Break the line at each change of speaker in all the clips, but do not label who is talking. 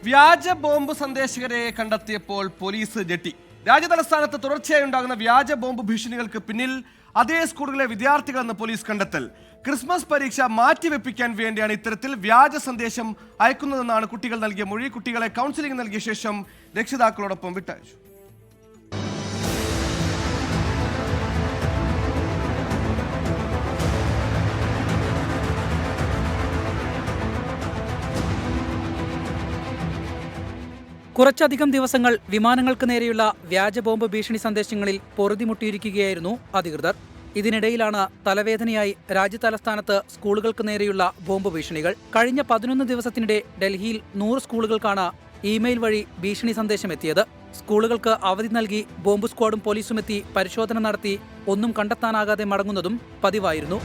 വ്യാജ ബോംബ് സന്ദേശകരെ കണ്ടെത്തിയപ്പോൾ പോലീസ് ഞെട്ടി. രാജ്യതലസ്ഥാനത്ത് തുടർച്ചയായി ഉണ്ടാകുന്ന വ്യാജ ബോംബ് ഭീഷണികൾക്ക് പിന്നിൽ അതേ സ്കൂളുകളിലെ വിദ്യാർത്ഥികളെന്ന് പോലീസ് കണ്ടെത്തൽ. ക്രിസ്മസ് പരീക്ഷ മാറ്റിവെപ്പിക്കാൻ വേണ്ടിയാണ് ഇത്തരത്തിൽ വ്യാജ സന്ദേശം അയക്കുന്നതെന്നാണ് കുട്ടികൾ നൽകിയ മൊഴി. കുട്ടികളെ കൗൺസിലിംഗ് നൽകിയ ശേഷം രക്ഷിതാക്കളോടൊപ്പം വിട്ടയച്ചു.
കുറച്ചധികം ദിവസങ്ങൾ വിമാനങ്ങൾക്ക് നേരെയുള്ള വ്യാജ ബോംബ് ഭീഷണി സന്ദേശങ്ങളിൽ പൊറുതിമുട്ടിയിരിക്കുകയായിരുന്നു അധികൃതർ. ഇതിനിടയിലാണ് തലവേദനയായി രാജ്യതലസ്ഥാനത്ത് സ്കൂളുകൾക്ക് നേരെയുള്ള ബോംബ് ഭീഷണികൾ. കഴിഞ്ഞ 11 ദിവസത്തിനിടെ ഡൽഹിയിൽ 100 സ്കൂളുകൾക്കാണ് ഇമെയിൽ വഴി ഭീഷണി സന്ദേശം എത്തിയത്. സ്കൂളുകൾക്ക് അവധി നൽകി ബോംബ് സ്ക്വാഡും പോലീസും എത്തി പരിശോധന നടത്തി ഒന്നും കണ്ടെത്താനാകാതെ മടങ്ങുന്നതും പതിവായിരുന്നു.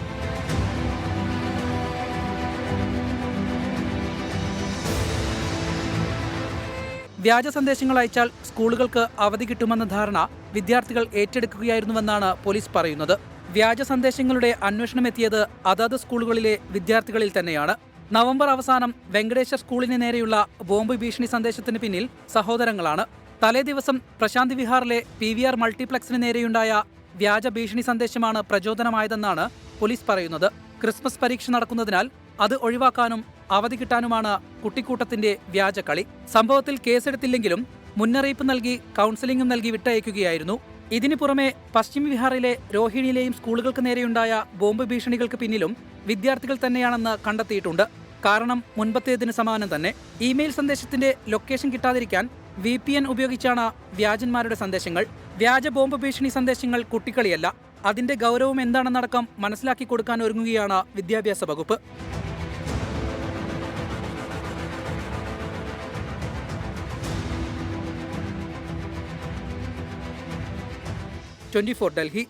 വ്യാജ സന്ദേശങ്ങൾ അയച്ചാൽ സ്കൂളുകൾക്ക് അവധി കിട്ടുമെന്ന ധാരണ വിദ്യാർത്ഥികൾ ഏറ്റെടുക്കുകയായിരുന്നുവെന്നാണ് പോലീസ് പറയുന്നത്. വ്യാജ സന്ദേശങ്ങളുടെ അന്വേഷണം എത്തിയത് അതത് സ്കൂളുകളിലെ വിദ്യാർത്ഥികളിൽ തന്നെയാണ്. നവംബർ അവസാനം വെങ്കടേശ്വർ സ്കൂളിന് നേരെയുള്ള ബോംബ് ഭീഷണി സന്ദേശത്തിന് പിന്നിൽ സഹോദരങ്ങളാണ്. തലേദിവസം പ്രശാന്തി വിഹാറിലെ PVR മൾട്ടിപ്ലക്സിന് നേരെയുണ്ടായ വ്യാജ ഭീഷണി സന്ദേശമാണ് പ്രചോദനമായതെന്നാണ് പോലീസ് പറയുന്നത്. ക്രിസ്മസ് പരീക്ഷ നടക്കുന്നതിനാൽ അത് ഒഴിവാക്കാനും അവധി കിട്ടാനുമാണ് കുട്ടിക്കൂട്ടത്തിന്റെ വ്യാജക്കളി. സംഭവത്തിൽ കേസെടുത്തില്ലെങ്കിലും മുന്നറിയിപ്പ് നൽകി കൗൺസിലിംഗും നൽകി വിട്ടയക്കുകയായിരുന്നു. ഇതിനു പുറമെ പശ്ചിമ ബിഹാറിലെ രോഹിണിയിലെയും സ്കൂളുകൾക്ക് നേരെയുണ്ടായ ബോംബ് ഭീഷണികൾക്ക് പിന്നിലും വിദ്യാർത്ഥികൾ തന്നെയാണെന്ന് കണ്ടെത്തിയിട്ടുണ്ട്. കാരണം മുൻപത്തേതിന് സമാനം തന്നെ. ഇമെയിൽ സന്ദേശത്തിന്റെ ലൊക്കേഷൻ കിട്ടാതിരിക്കാൻ VPN ഉപയോഗിച്ചാണ് വ്യാജന്മാരുടെ സന്ദേശങ്ങൾ. വ്യാജ ബോംബ് ഭീഷണി സന്ദേശങ്ങൾ കുട്ടിക്കളിയല്ല. അതിന്റെ ഗൗരവം എന്താണെന്നടക്കം മനസ്സിലാക്കി കൊടുക്കാൻ ഒരുങ്ങുകയാണ് വിദ്യാഭ്യാസ വകുപ്പ്. 24 ഡൽഹി.